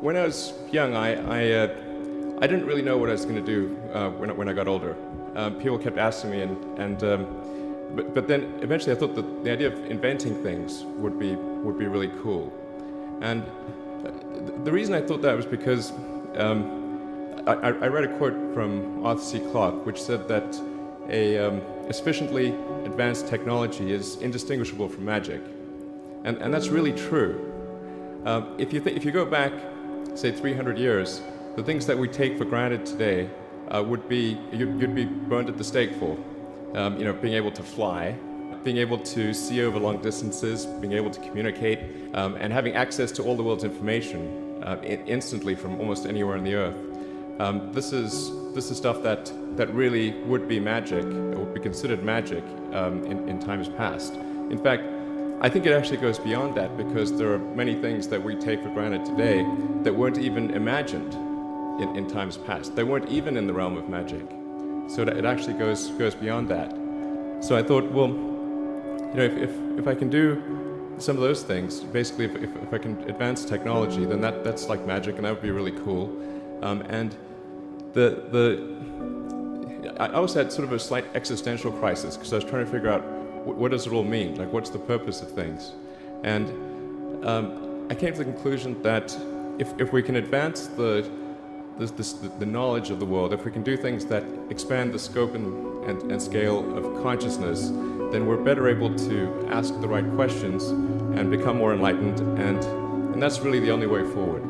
When I was young, I didn't really know what I was going to do when I got older. People kept asking me, but then eventually I thought that the idea of inventing things would be really cool. And the reason I thought that was because I read a quote from Arthur C. Clarke, which said that a sufficiently advanced technology is indistinguishable from magic, and that's really true. If you go back, say 300 years, the things that we take for granted today would be you'd be burned at the stake for. Being able to fly, being able to see over long distances, being able to communicate, and having access to all the world's information instantly from almost anywhere on the earth. This is stuff that really would be magic, or would be considered magic in times past. In fact, I think it actually goes beyond that, because there are many things that we take for granted today that weren't even imagined in times past. They weren't even in the realm of magic. So it actually goes beyond that. So I thought, well, if I can do some of those things, basically if I can advance technology, then that's like magic, and that would be really cool. And I also had sort of a slight existential crisis, because I was trying to figure out what does it all mean? Like, what's the purpose of things? And I came to the conclusion that if we can advance the knowledge of the world, if we can do things that expand the scope and scale of consciousness, then we're better able to ask the right questions and become more enlightened, and that's really the only way forward.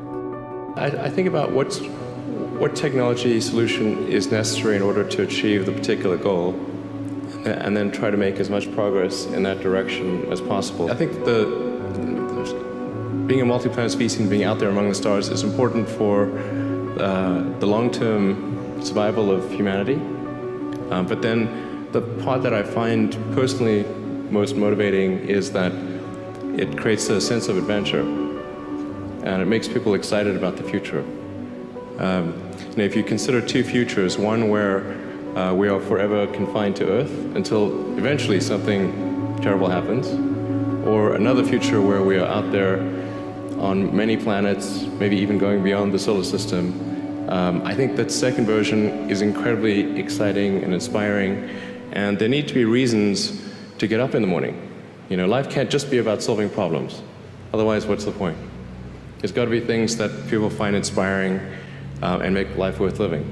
I think about what technology solution is necessary in order to achieve the particular goal, and then try to make as much progress in that direction as possible. I think being a multi-planet species and being out there among the stars is important for the long-term survival of humanity. But then the part that I find personally most motivating is that it creates a sense of adventure, and it makes people excited about the future. If you consider two futures, one where we are forever confined to Earth until eventually something terrible happens, or another future where we are out there on many planets, maybe even going beyond the solar system. I think that second version is incredibly exciting and inspiring, and there need to be reasons to get up in the morning. Life can't just be about solving problems. Otherwise, what's the point? There's got to be things that people find inspiring and make life worth living.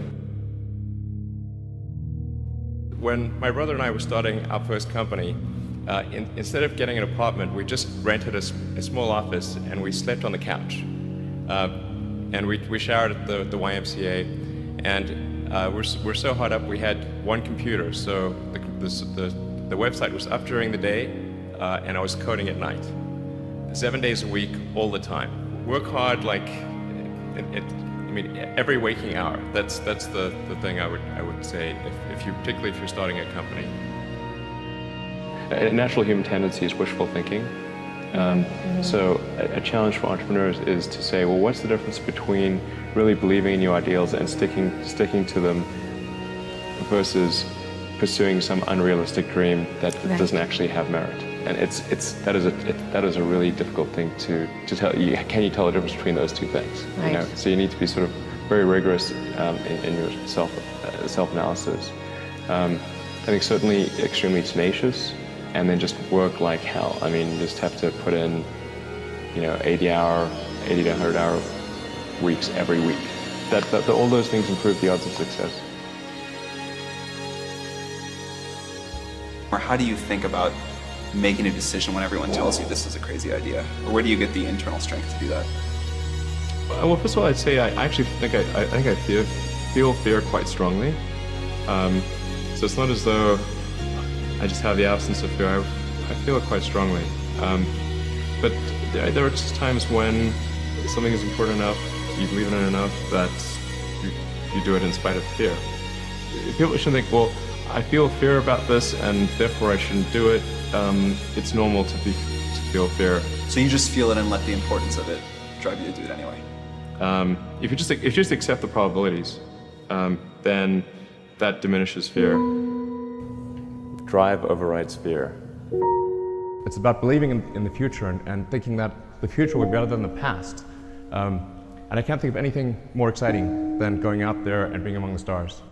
When my brother and I were starting our first company, instead of getting an apartment, we just rented a small office, and we slept on the couch. And we showered at the YMCA, and we're so hot up we had one computer, so the website was up during the day, and I was coding at night. 7 days a week, all the time. Work hard, like every waking hour. That's the thing I would say, particularly if you're starting a company. A natural human tendency is wishful thinking. So a challenge for entrepreneurs is to say, well, what's the difference between really believing in your ideals and sticking to them versus pursuing some unrealistic dream that doesn't actually have merit? And that is a really difficult thing to tell. Can you tell the difference between those two things? Right. So you need to be sort of very rigorous in your self-analysis. I think certainly extremely tenacious, and then just work like hell. You just have to put in, 80 to 100-hour weeks every week. All those things improve the odds of success. Or how do you think about making a decision when everyone tells you this is a crazy idea? Or where do you get the internal strength to do that? Well, first of all, I'd say I actually think I feel fear quite strongly. So it's not as though I just have the absence of fear. I feel it quite strongly. But there are just times when something is important enough, you believe in it enough, that you do it in spite of fear. People shouldn't think, well, I feel fear about this, and therefore I shouldn't do it. It's normal to feel fear. So you just feel it and let the importance of it drive you to do it anyway? If you just accept the probabilities, then that diminishes fear. Drive overrides fear. It's about believing in the future and thinking that the future will be better than the past. And I can't think of anything more exciting than going out there and being among the stars.